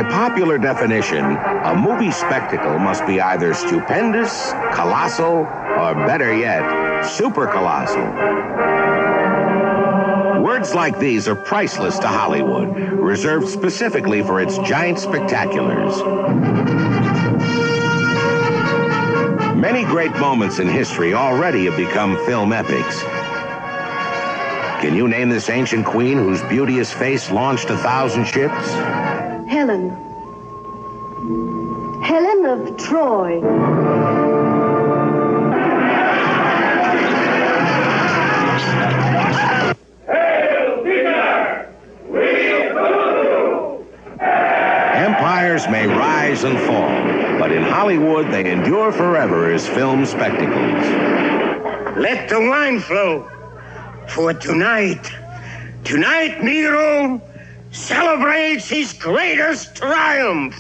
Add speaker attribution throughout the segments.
Speaker 1: By popular definition, a movie spectacle must be either stupendous, colossal, or better yet, super colossal. Words like these are priceless to Hollywood, reserved specifically for its giant spectaculars. Many great moments in history already have become film epics. Can you name this ancient queen whose beauteous face launched 1,000 ships?
Speaker 2: Helen. Helen of Troy.
Speaker 3: Hail, Caesar! We salute you!
Speaker 1: Empires may rise and fall, but in Hollywood they endure forever as film spectacles.
Speaker 4: Let the wine flow. For tonight Nero celebrates his greatest triumph.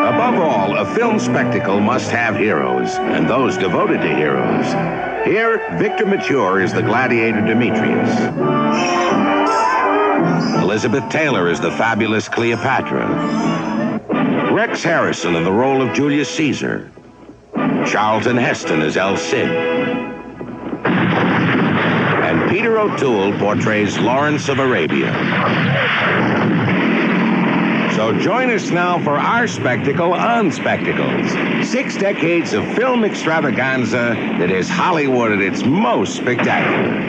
Speaker 1: Above all, a film spectacle must have heroes, and those devoted to heroes. Here, Victor Mature is the gladiator Demetrius. Elizabeth Taylor is the fabulous Cleopatra. Rex Harrison in the role of Julius Caesar. Charlton Heston as El Cid. And Peter O'Toole portrays Lawrence of Arabia. So join us now for our spectacle on Spectacles. 6 decades of film extravaganza that is Hollywood at its most spectacular.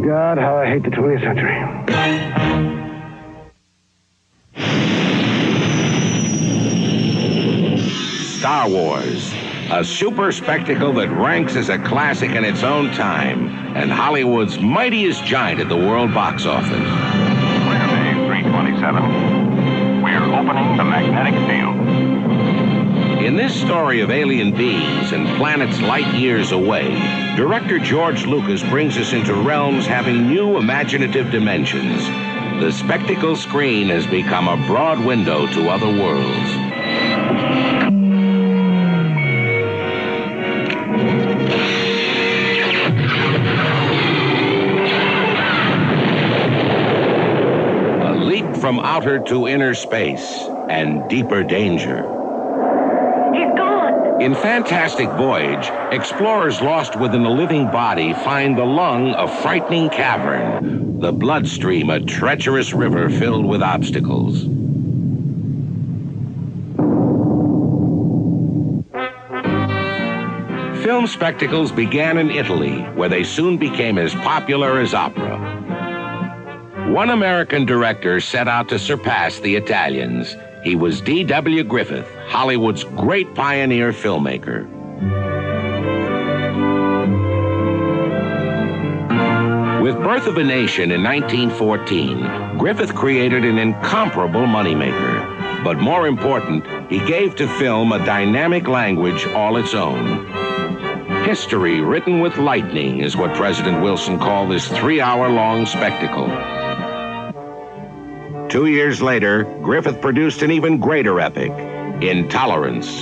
Speaker 5: God, how I hate the 20th century.
Speaker 1: Star Wars, a super spectacle that ranks as a classic in its own time, and Hollywood's mightiest giant at the world box office.
Speaker 6: Clear day 327. We're opening the magnetic field.
Speaker 1: In this story of alien beings and planets light years away, director George Lucas brings us into realms having new imaginative dimensions. The spectacle screen has become a broad window to other worlds. A leap from outer to inner space and deeper danger. In Fantastic Voyage, explorers lost within a living body find the lung a frightening cavern, the bloodstream a treacherous river filled with obstacles. Film spectacles began in Italy, where they soon became as popular as opera. One American director set out to surpass the Italians. He was D.W. Griffith, Hollywood's great pioneer filmmaker. With Birth of a Nation in 1914, Griffith created an incomparable moneymaker. But more important, he gave to film a dynamic language all its own. History written with lightning is what President Wilson called this 3-hour-long spectacle. 2 years later, Griffith produced an even greater epic, Intolerance.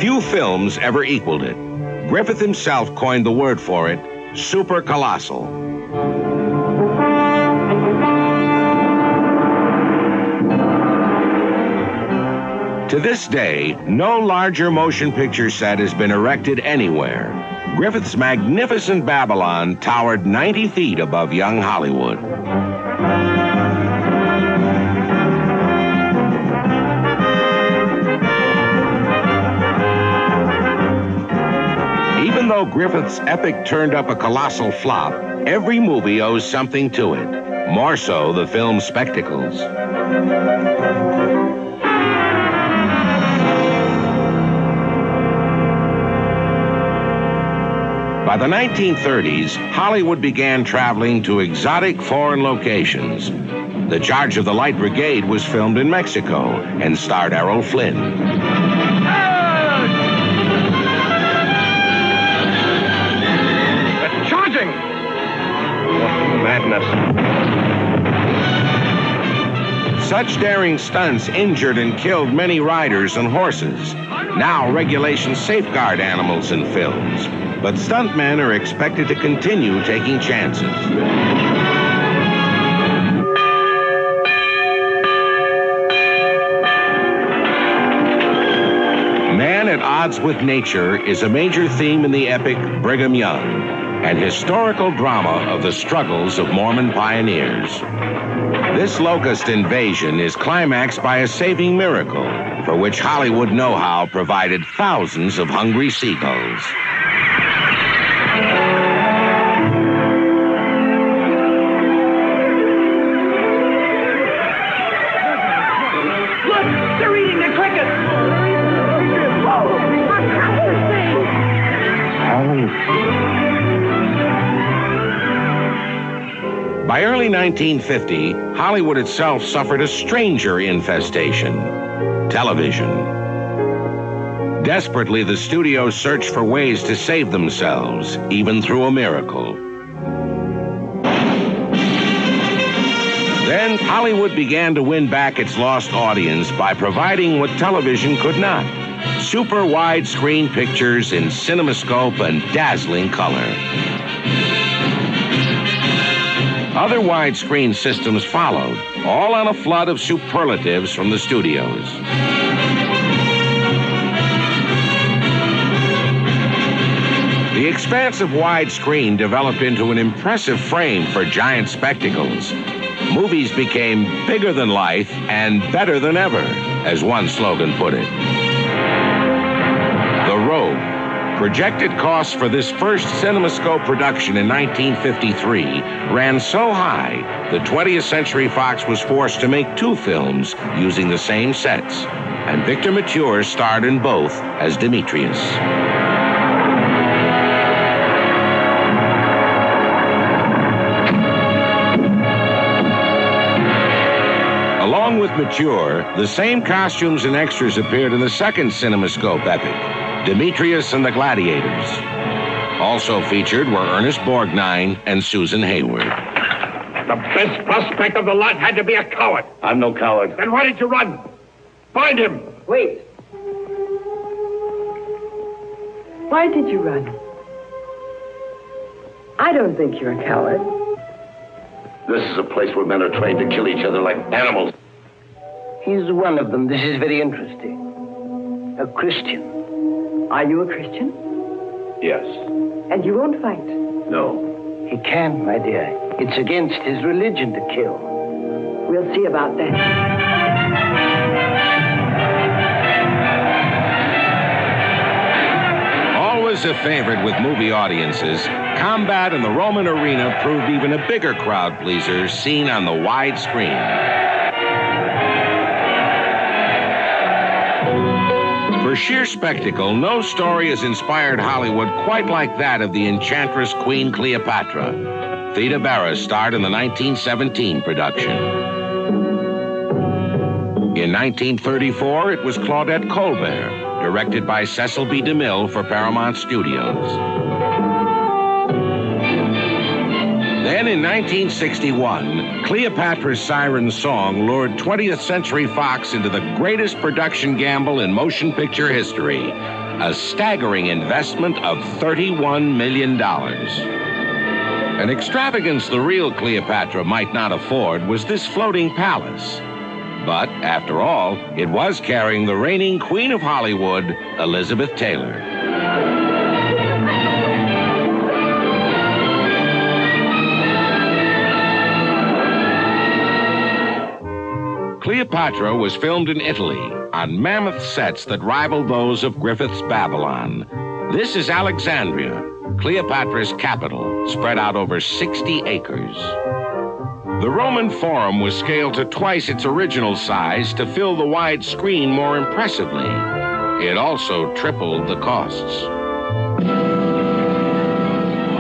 Speaker 1: Few films ever equaled it. Griffith himself coined the word for it, super colossal. To this day, no larger motion picture set has been erected anywhere. Griffith's magnificent Babylon towered 90 feet above young Hollywood. though Griffith's epic turned up a colossal flop, every movie owes something to it, more so the film's spectacles. By the 1930s, Hollywood began traveling to exotic foreign locations. The Charge of the Light Brigade was filmed in Mexico and starred Errol Flynn.
Speaker 6: They're charging! What madness.
Speaker 1: Such daring stunts injured and killed many riders and horses. Now regulations safeguard animals in films, but stuntmen are expected to continue taking chances. Man at odds with nature is a major theme in the epic Brigham Young, an historical drama of the struggles of Mormon pioneers. This locust invasion is climaxed by a saving miracle for which Hollywood know-how provided thousands of hungry seagulls.
Speaker 3: Look, they're eating the crickets. Whoa,
Speaker 1: By early 1950, Hollywood itself suffered a stranger infestation: television. Desperately, the studios searched for ways to save themselves, even through a miracle. Then Hollywood began to win back its lost audience by providing what television could not: super widescreen pictures in CinemaScope and dazzling color. Other widescreen systems followed, all on a flood of superlatives from the studios. The expansive widescreen developed into an impressive frame for giant spectacles. Movies became bigger than life and better than ever, as one slogan put it. The Robe. Projected costs for this first CinemaScope production in 1953 ran so high that 20th Century Fox was forced to make two films using the same sets, and Victor Mature starred in both as Demetrius. Along with Mature, the same costumes and extras appeared in the second CinemaScope epic, Demetrius and the Gladiators. Also featured were Ernest Borgnine and Susan Hayward.
Speaker 6: The best prospect of the lot had to be a coward.
Speaker 5: I'm no coward.
Speaker 6: Then why did you run? Find him.
Speaker 7: Wait. Why did you run? I don't think you're a coward.
Speaker 5: This is a place where men are trained to kill each other like animals.
Speaker 8: He's one of them. This is very interesting. A Christian.
Speaker 7: Are you a Christian?
Speaker 5: Yes.
Speaker 7: And you won't fight?
Speaker 5: No.
Speaker 8: He can, my dear. It's against his religion to kill.
Speaker 7: We'll see about that.
Speaker 1: Always a favorite with movie audiences, combat in the Roman arena proved even a bigger crowd pleaser seen on the wide screen. For sheer spectacle, no story has inspired Hollywood quite like that of the enchantress Queen Cleopatra. Theda Bara starred in the 1917 production. In 1934, it was Claudette Colbert, directed by Cecil B. DeMille for Paramount Studios. Then in 1961, Cleopatra's Siren Song lured 20th Century Fox into the greatest production gamble in motion picture history, a staggering investment of $31 million. An extravagance the real Cleopatra might not afford was this floating palace. But, after all, it was carrying the reigning Queen of Hollywood, Elizabeth Taylor. Cleopatra was filmed in Italy on mammoth sets that rivaled those of Griffith's Babylon. This is Alexandria, Cleopatra's capital, spread out over 60 acres. The Roman Forum was scaled to twice its original size to fill the wide screen more impressively. It also tripled the costs.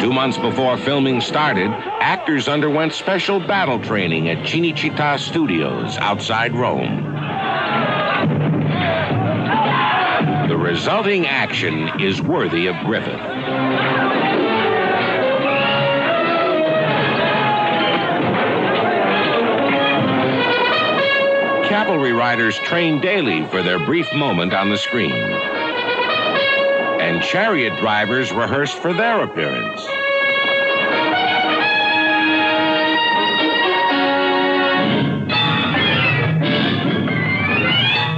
Speaker 1: 2 months before filming started, actors underwent special battle training at Cinecittà Studios outside Rome. The resulting action is worthy of Griffith. Cavalry riders train daily for their brief moment on the screen. And chariot drivers rehearsed for their appearance.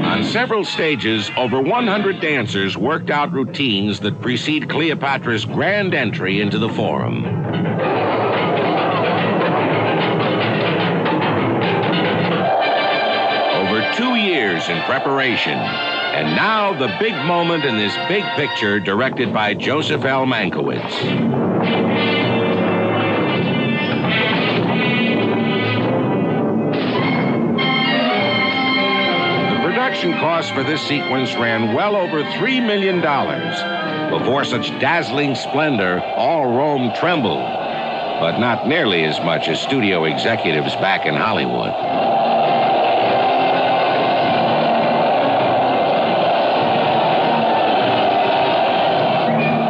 Speaker 1: On several stages, over 100 dancers worked out routines that precede Cleopatra's grand entry into the Forum. Over 2 years in preparation, and now the big moment in this big picture directed by Joseph L. Mankiewicz. Production costs for this sequence ran well over $3 million. Before such dazzling splendor, all Rome trembled, but not nearly as much as studio executives back in Hollywood.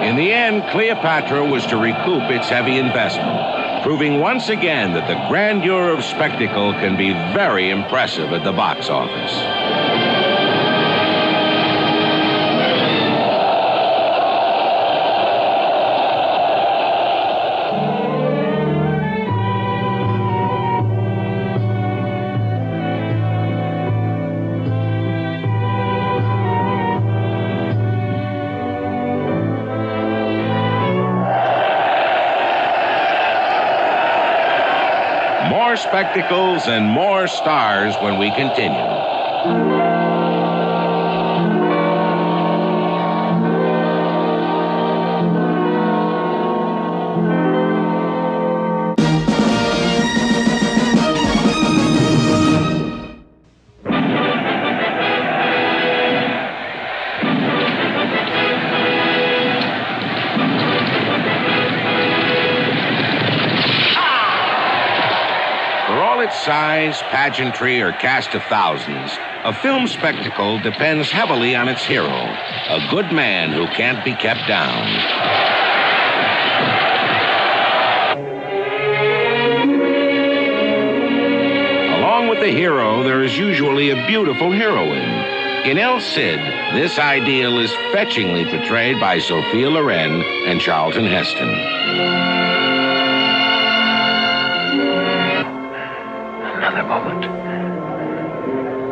Speaker 1: In the end, Cleopatra was to recoup its heavy investment, proving once again that the grandeur of spectacle can be very impressive at the box office. More spectacles and more stars when we continue. Size, pageantry, or cast of thousands, a film spectacle depends heavily on its hero, a good man who can't be kept down. Along with the hero, there is usually a beautiful heroine. In El Cid, this ideal is fetchingly portrayed by Sophia Loren and Charlton Heston.
Speaker 9: Moment.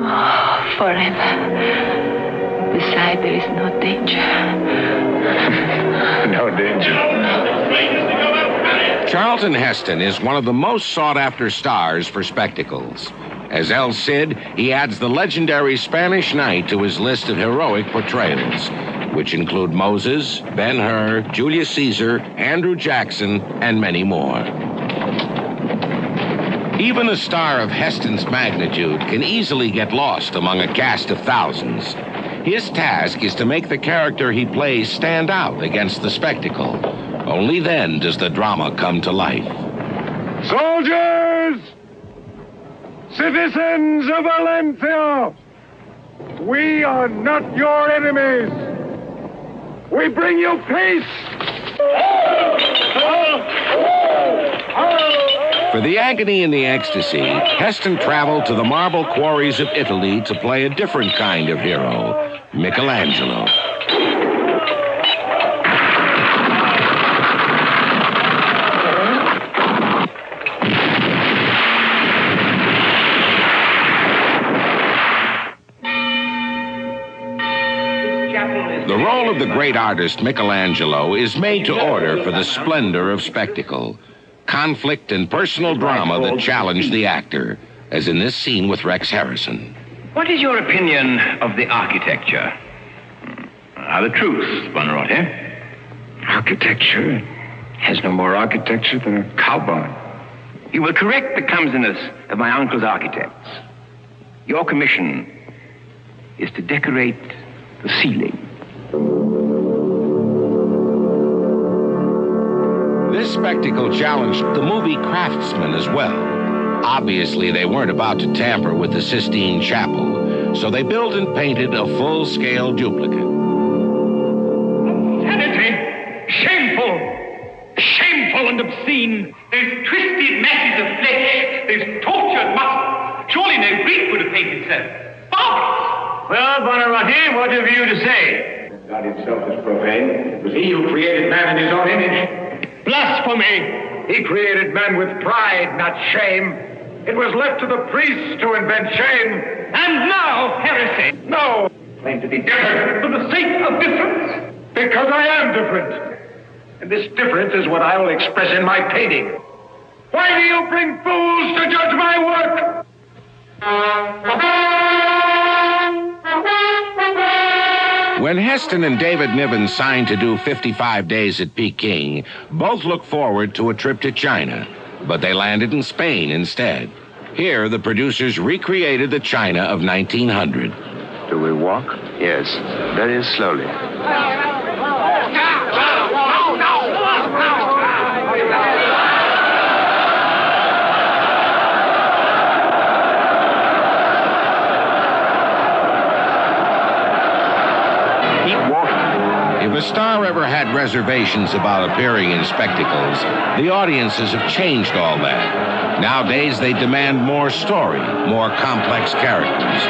Speaker 9: Oh, forever. Besides, there is no danger.
Speaker 6: No danger.
Speaker 1: Charlton Heston is one of the most sought-after stars for spectacles. As El Cid, he adds the legendary Spanish Knight to his list of heroic portrayals, which include Moses, Ben-Hur, Julius Caesar, Andrew Jackson, and many more. Even a star of Heston's magnitude can easily get lost among a cast of thousands. His task is to make the character he plays stand out against the spectacle. Only then does the drama come to life.
Speaker 3: Soldiers! Citizens of Valencia! We are not your enemies! We bring you peace!
Speaker 1: For the agony and the ecstasy, Heston traveled to the marble quarries of Italy to play a different kind of hero, Michelangelo. The role of the great artist Michelangelo is made to order for the splendor of spectacle. Conflict and personal drama that challenge the actor, as in this scene with Rex Harrison.
Speaker 10: What is your opinion of the architecture? The truth, Buonarroti.
Speaker 3: Architecture has no more architecture than a cow barn.
Speaker 8: You will correct the clumsiness of my uncle's architects. Your commission is to decorate the ceiling.
Speaker 1: This spectacle challenged the movie craftsmen as well. Obviously, they weren't about to tamper with the Sistine Chapel, so they built and painted a full-scale duplicate.
Speaker 3: Shameful! Shameful and obscene!
Speaker 10: Those twisted masses of flesh, those tortured muscles. Surely no Greek would have painted so. Barbarous!
Speaker 3: Well, Buonarroti, what have you to say?
Speaker 5: God himself is profane. It was he who created man in his own image.
Speaker 3: Blasphemy! He created man with pride, not shame. It was left to the priests to invent shame.
Speaker 10: And now, heresy.
Speaker 3: No!
Speaker 5: Claim to be different.
Speaker 10: For the sake of difference.
Speaker 3: Because I am different. And this difference is what I will express in my painting. Why do you bring fools to judge my work?
Speaker 1: When Heston and David Niven signed to do 55 Days at Peking, both looked forward to a trip to China, but they landed in Spain instead. Here, the producers recreated the China of 1900.
Speaker 11: Do we walk? Yes, very slowly.
Speaker 1: If a star ever had reservations about appearing in spectacles, the audiences have changed all that. Nowadays, they demand more story, more complex characters,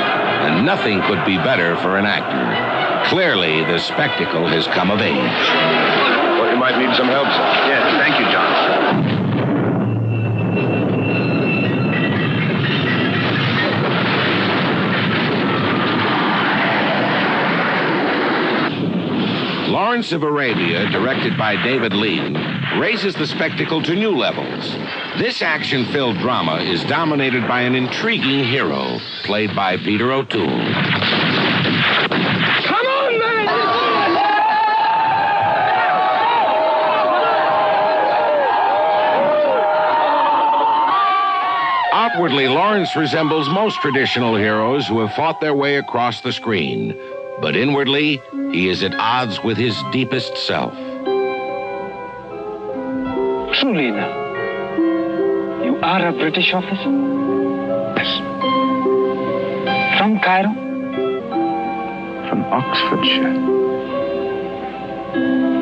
Speaker 1: and nothing could be better for an actor. Clearly, the spectacle has come of age.
Speaker 11: Well, you might need some help, sir. Yes, thank you, John.
Speaker 1: Lawrence of Arabia, directed by David Lean, raises the spectacle to new levels. This action-filled drama is dominated by an intriguing hero, played by Peter O'Toole.
Speaker 3: Come on, man!
Speaker 1: Outwardly, Lawrence resembles most traditional heroes who have fought their way across the screen. But inwardly, he is at odds with his deepest self.
Speaker 12: Truly now, you are a British officer?
Speaker 11: Yes.
Speaker 12: From Cairo?
Speaker 11: From Oxfordshire.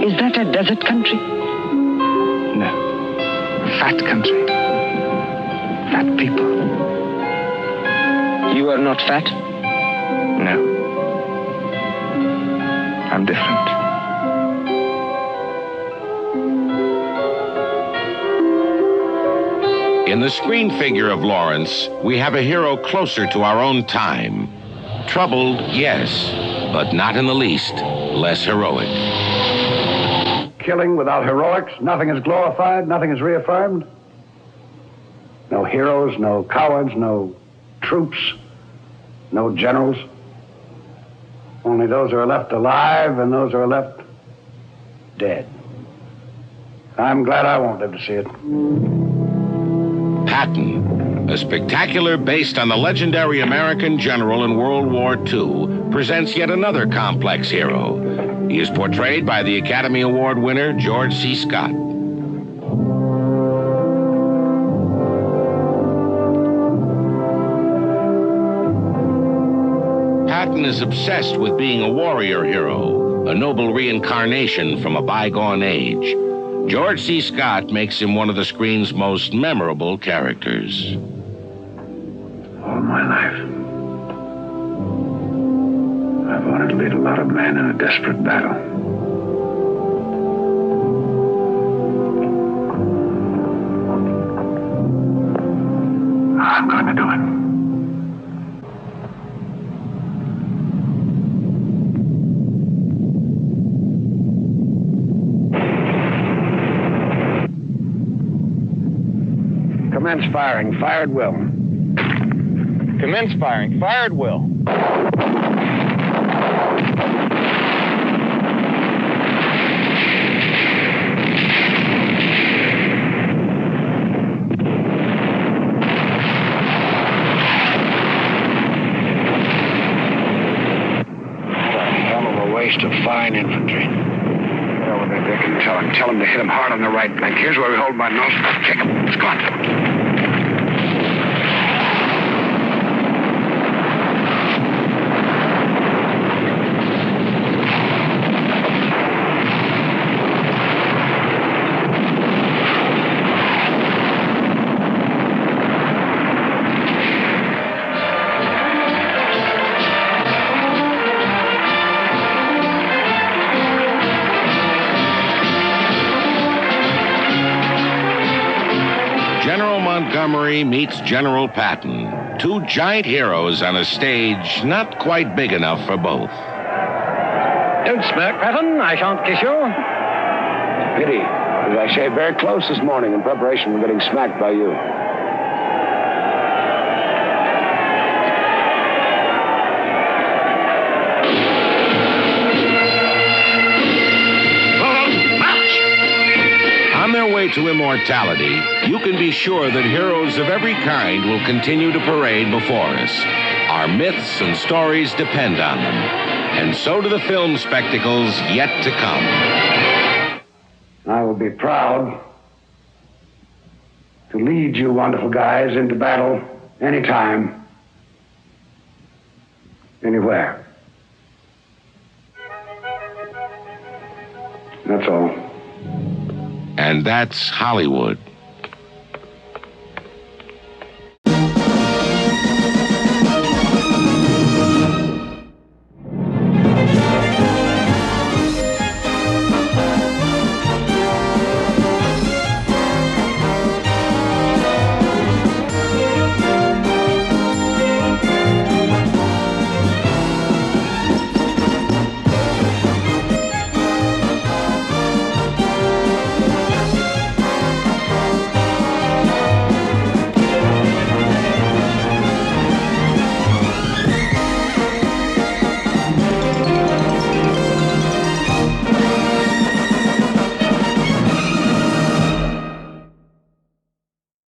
Speaker 12: Is that a desert country?
Speaker 11: No. Fat country. Fat people.
Speaker 12: You are not fat?
Speaker 11: No. I'm different.
Speaker 1: In the screen figure of Lawrence, we have a hero closer to our own time. Troubled, yes, but not in the least less heroic.
Speaker 13: Killing without heroics, nothing is glorified, nothing is reaffirmed. No heroes, no cowards, no troops, no generals. Only those who are left alive and those who are left dead. I'm glad I won't live to see it.
Speaker 1: Patton, a spectacular based on the legendary American general in World War II, presents yet another complex hero. He is portrayed by the Academy Award winner George C. Scott. Patton is obsessed with being a warrior hero, a noble reincarnation from a bygone age. George C. Scott makes him one of the screen's most memorable characters.
Speaker 13: All my life, I've wanted to lead a lot of men in a desperate battle. I'm going to do it.
Speaker 3: Commence firing. Fire at will.
Speaker 12: Commence firing. Fire at will.
Speaker 13: and tell him to hit him hard on the right flank. Here's where we hold my nose. Kick him. Squat.
Speaker 1: General Montgomery meets General Patton, two giant heroes on a stage not quite big enough for both.
Speaker 12: Don't smirk, Patton. I shan't kiss you.
Speaker 13: Pity, because I shaved very close this morning in preparation for getting smacked by you.
Speaker 1: On their way to immortality, you can be sure that heroes of every kind will continue to parade before us. Our myths and stories depend on them, and so do the film spectacles yet to come.
Speaker 13: I will be proud to lead you wonderful guys into battle anytime, anywhere. That's all.
Speaker 1: And that's Hollywood.